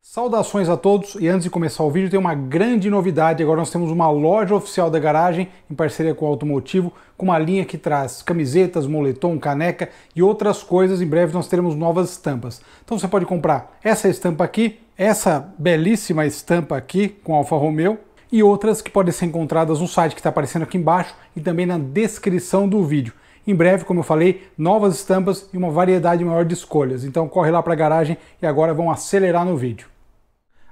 Saudações a todos, e antes de começar o vídeo tem uma grande novidade. Agora nós temos uma loja oficial da garagem em parceria com o Automotivo, com uma linha que traz camisetas, moletom, caneca e outras coisas. Em breve nós teremos novas estampas. Então você pode comprar essa estampa aqui, essa belíssima estampa aqui com Alfa Romeo e outras que podem ser encontradas no site que está aparecendo aqui embaixo e também na descrição do vídeo. Em breve, como eu falei, novas estampas e uma variedade maior de escolhas. Então corre lá para a garagem e agora vamos acelerar no vídeo.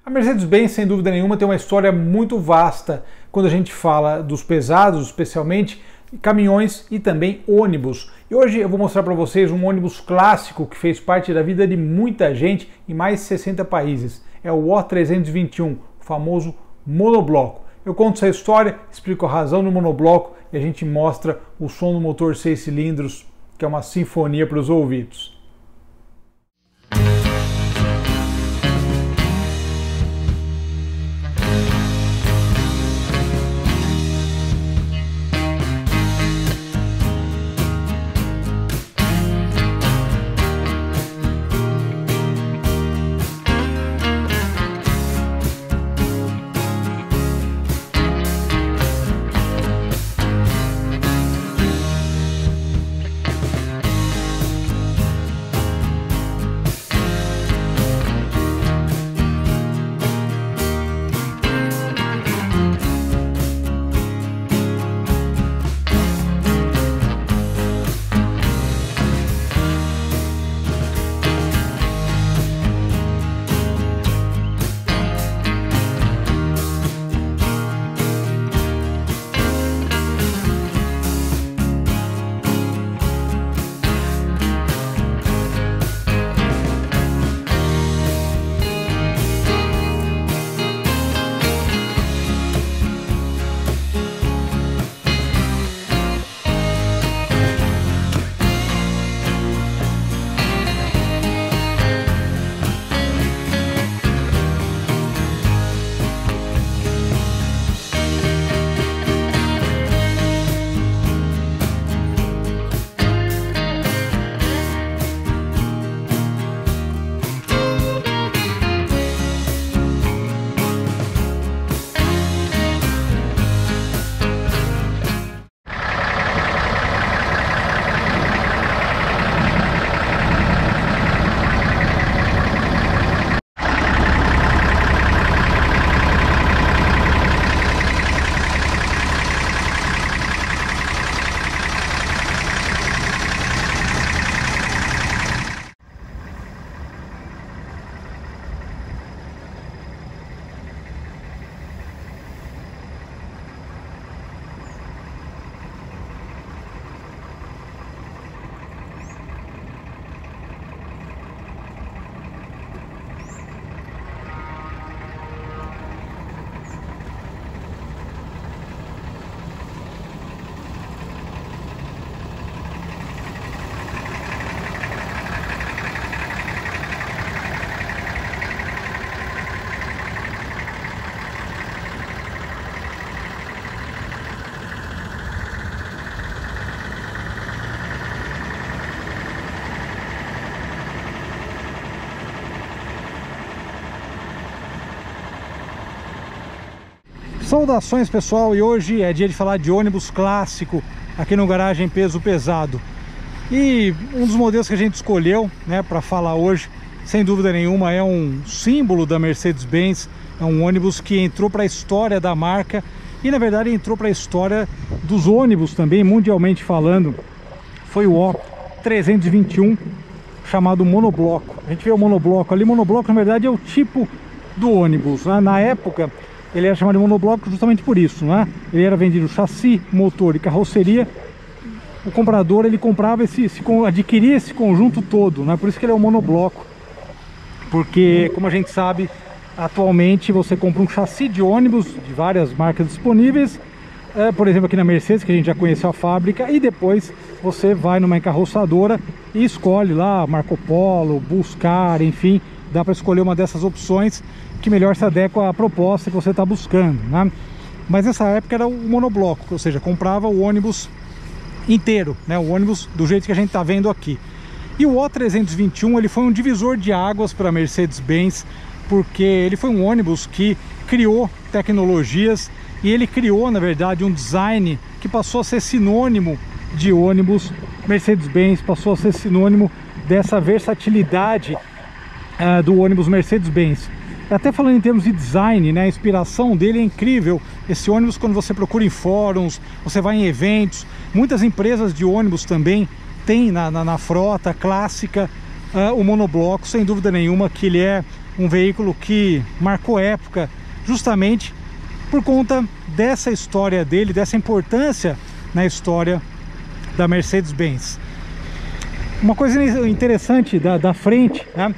A Mercedes-Benz, sem dúvida nenhuma, tem uma história muito vasta quando a gente fala dos pesados, especialmente caminhões e também ônibus. E hoje eu vou mostrar para vocês um ônibus clássico que fez parte da vida de muita gente em mais de 60 países. É o O321, o famoso monobloco. Eu conto essa história, explico a razão do monobloco e a gente mostra o som do motor 6 cilindros, que é uma sinfonia para os ouvidos. Saudações pessoal, e hoje é dia de falar de ônibus clássico aqui no Garagem Peso Pesado. E um dos modelos que a gente escolheu, né, para falar hoje, sem dúvida nenhuma, é um símbolo da Mercedes-Benz. É um ônibus que entrou para a história da marca e na verdade entrou para a história dos ônibus também, mundialmente falando. Foi o O321, chamado monobloco. A gente vê o monobloco ali. Monobloco na verdade é o tipo do ônibus, né? Na época ele era chamado de monobloco justamente por isso, né? Ele era vendido chassi, motor e carroceria. O comprador ele comprava adquiria esse conjunto todo, né? Por isso que ele é um monobloco, porque como a gente sabe, atualmente você compra um chassi de ônibus de várias marcas disponíveis, por exemplo aqui na Mercedes, que a gente já conheceu a fábrica, e depois você vai numa encarroçadora e escolhe lá Marco Polo, Buscar, enfim, dá para escolher uma dessas opções que melhor se adequa à proposta que você está buscando, né? Mas nessa época era o monobloco, ou seja, comprava o ônibus inteiro, né? O ônibus do jeito que a gente está vendo aqui. E o O321 ele foi um divisor de águas para a Mercedes-Benz, porque ele foi um ônibus que criou tecnologias e ele criou, na verdade, um design que passou a ser sinônimo de ônibus Mercedes-Benz, passou a ser sinônimo dessa versatilidade do ônibus Mercedes-Benz. Até falando em termos de design, né, a inspiração dele é incrível. Esse ônibus, quando você procura em fóruns, você vai em eventos, muitas empresas de ônibus também têm na frota clássica o monobloco, sem dúvida nenhuma que ele é um veículo que marcou época, justamente por conta dessa história dele, dessa importância na história da Mercedes-Benz. Uma coisa interessante da frente, né?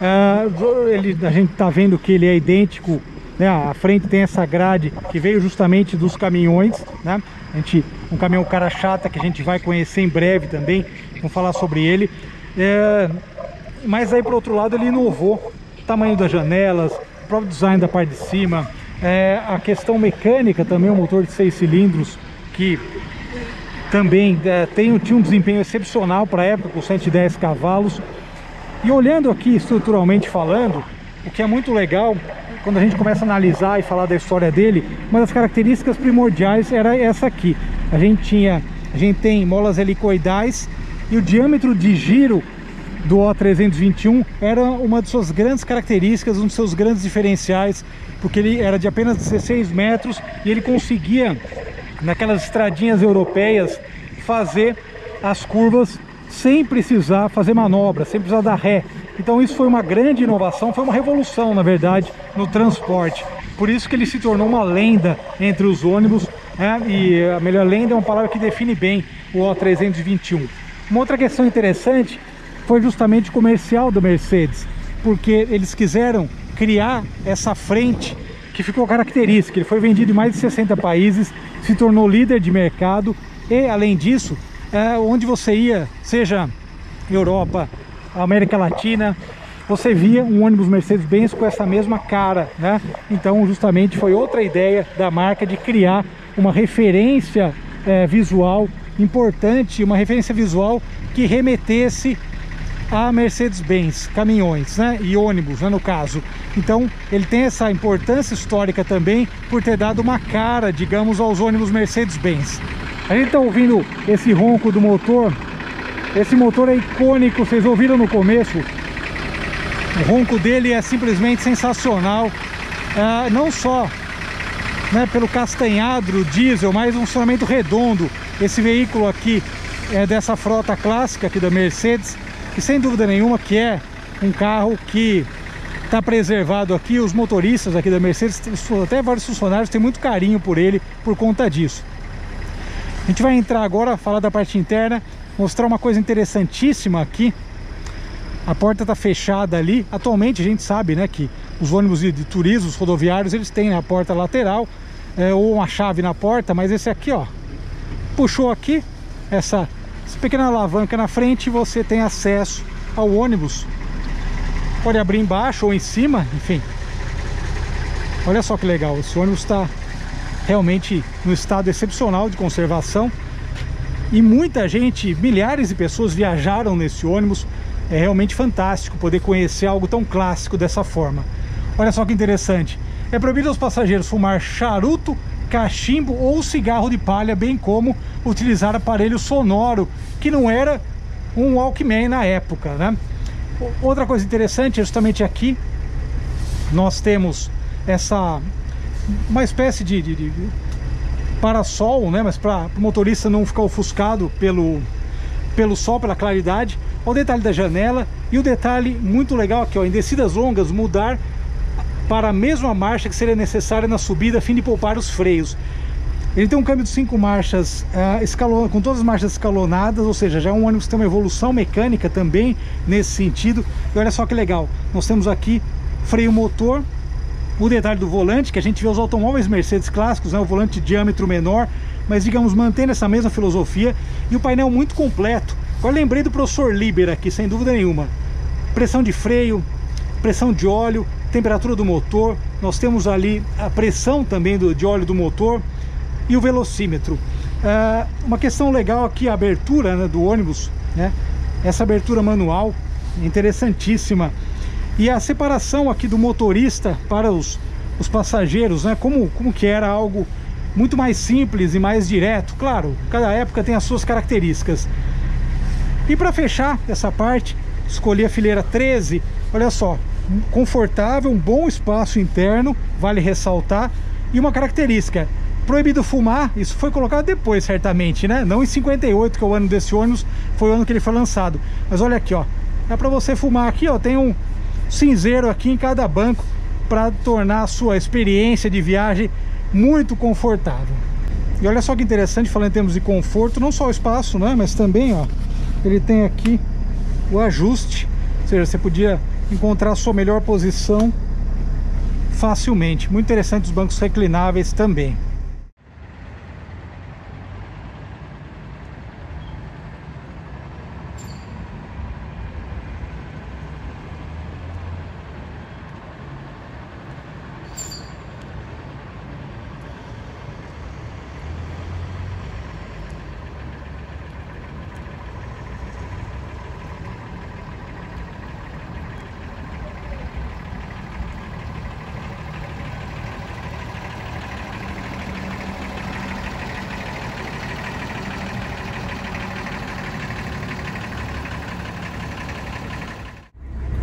A gente está vendo que ele é idêntico, né? A frente tem essa grade que veio justamente dos caminhões, né? Um caminhão cara chata que a gente vai conhecer em breve também, vamos falar sobre ele. Mas aí, por outro lado, ele inovou o tamanho das janelas, o próprio design da parte de cima, a questão mecânica também, um motor de 6 cilindros que também tinha um desempenho excepcional para a época, com 110 cavalos. E olhando aqui estruturalmente falando, o que é muito legal, quando a gente começa a analisar e falar da história dele, uma das características primordiais era essa aqui. A gente tem molas helicoidais e o diâmetro de giro do O321 era uma de suas grandes características, um dos seus grandes diferenciais, porque ele era de apenas 16 metros e ele conseguia, naquelas estradinhas europeias, fazer as curvas sem precisar fazer manobra, sem precisar dar ré. Então isso foi uma grande inovação, foi uma revolução, na verdade, no transporte. Por isso que ele se tornou uma lenda entre os ônibus, né? E a melhor lenda é uma palavra que define bem o O321. Uma outra questão interessante foi justamente o comercial da Mercedes, porque eles quiseram criar essa frente que ficou característica. Ele foi vendido em mais de 60 países, se tornou líder de mercado e, além disso, onde você ia, seja Europa, América Latina, você via um ônibus Mercedes-Benz com essa mesma cara, né? Então, justamente foi outra ideia da marca de criar uma referência visual importante, uma referência visual que remetesse a Mercedes-Benz, caminhões, né? E ônibus, né, no caso. Então, ele tem essa importância histórica também por ter dado uma cara, digamos, aos ônibus Mercedes-Benz. A gente está ouvindo esse ronco do motor. Esse motor é icônico, vocês ouviram no começo. O ronco dele é simplesmente sensacional. Não só, né, pelo castanhado diesel, mas um funcionamento redondo. Esse veículo aqui é dessa frota clássica aqui da Mercedes, que sem dúvida nenhuma que é um carro que está preservado aqui. Os motoristas aqui da Mercedes, até vários funcionários, têm muito carinho por ele por conta disso. A gente vai entrar agora, falar da parte interna, mostrar uma coisa interessantíssima aqui. A porta está fechada ali. Atualmente a gente sabe, né, que os ônibus de turismo, os rodoviários, eles têm a porta lateral ou uma chave na porta, mas esse aqui, ó, puxou aqui, essa pequena alavanca na frente, você tem acesso ao ônibus. Pode abrir embaixo ou em cima, enfim. Olha só que legal, esse ônibus está realmente no estado excepcional de conservação. E muita gente, milhares de pessoas viajaram nesse ônibus. É realmente fantástico poder conhecer algo tão clássico dessa forma. Olha só que interessante. É proibido aos passageiros fumar charuto, cachimbo ou cigarro de palha, bem como utilizar aparelho sonoro, que não era um Walkman na época, né? Outra coisa interessante é justamente aqui nós temos uma espécie de parasol, né? Mas para o motorista não ficar ofuscado pelo sol, pela claridade. Olha o detalhe da janela e o detalhe muito legal aqui, ó, em descidas longas mudar para a mesma marcha que seria necessária na subida, a fim de poupar os freios. Ele tem um câmbio de 5 marchas com todas as marchas escalonadas, ou seja, já é um ônibus que tem uma evolução mecânica também nesse sentido. E olha só que legal, nós temos aqui freio motor, o detalhe do volante, que a gente vê os automóveis Mercedes clássicos, né, o volante de diâmetro menor, mas digamos, mantendo essa mesma filosofia, e o painel muito completo. Agora lembrei do professor Liber aqui, sem dúvida nenhuma. Pressão de freio, pressão de óleo, temperatura do motor, nós temos ali a pressão também de óleo do motor e o velocímetro. Uma questão legal aqui, a abertura, né, do ônibus, né? Essa abertura manual, interessantíssima. E a separação aqui do motorista para os passageiros, né? Como que era algo muito mais simples e mais direto. Claro, cada época tem as suas características. E para fechar essa parte, escolhi a fileira 13. Olha só, confortável, um bom espaço interno, vale ressaltar. E uma característica: proibido fumar. Isso foi colocado depois, certamente, né? Não em 58, que é o ano desse ônibus, foi o ano que ele foi lançado. Mas olha aqui, ó, dá para você fumar aqui, ó, tem um cinzeiro aqui em cada banco para tornar a sua experiência de viagem muito confortável. E olha só que interessante, falando em termos de conforto, não só o espaço, né, mas também, ó, ele tem aqui o ajuste, ou seja, você podia encontrar a sua melhor posição facilmente. Muito interessante os bancos reclináveis também.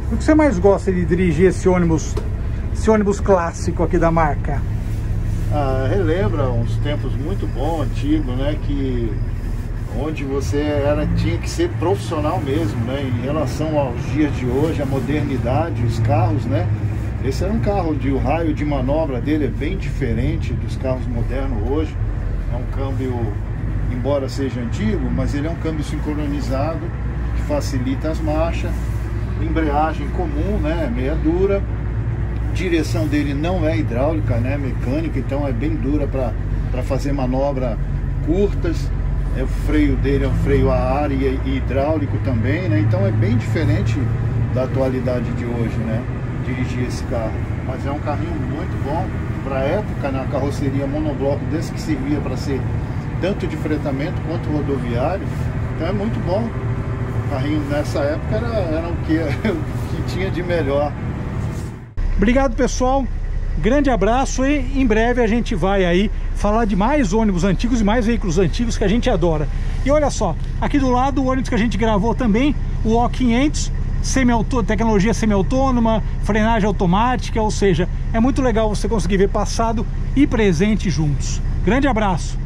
O que você mais gosta de dirigir esse ônibus clássico aqui da marca? Relembra uns tempos muito bons, antigos, né? Onde você tinha que ser profissional mesmo, né? Em relação aos dias de hoje, a modernidade, os carros, né? Esse era um carro o raio de manobra dele é bem diferente dos carros modernos hoje. É um câmbio, embora seja antigo, mas ele é um câmbio sincronizado, que facilita as marchas. Embreagem comum, né, meia dura. Direção dele não é hidráulica, né, mecânica, então é bem dura para fazer manobra curtas. O freio dele é um freio a ar e hidráulico também, né, então é bem diferente da atualidade de hoje, né, dirigir esse carro. Mas é um carrinho muito bom para a época, na carroceria monobloco desse, que servia para ser tanto de fretamento quanto rodoviário, então é muito bom. O carrinho nessa época era o que tinha de melhor. Obrigado, pessoal, grande abraço, e em breve a gente vai aí falar de mais ônibus antigos e mais veículos antigos que a gente adora. E olha só, aqui do lado o ônibus que a gente gravou também, o O500, tecnologia semi-autônoma, frenagem automática, ou seja, é muito legal você conseguir ver passado e presente juntos. Grande abraço!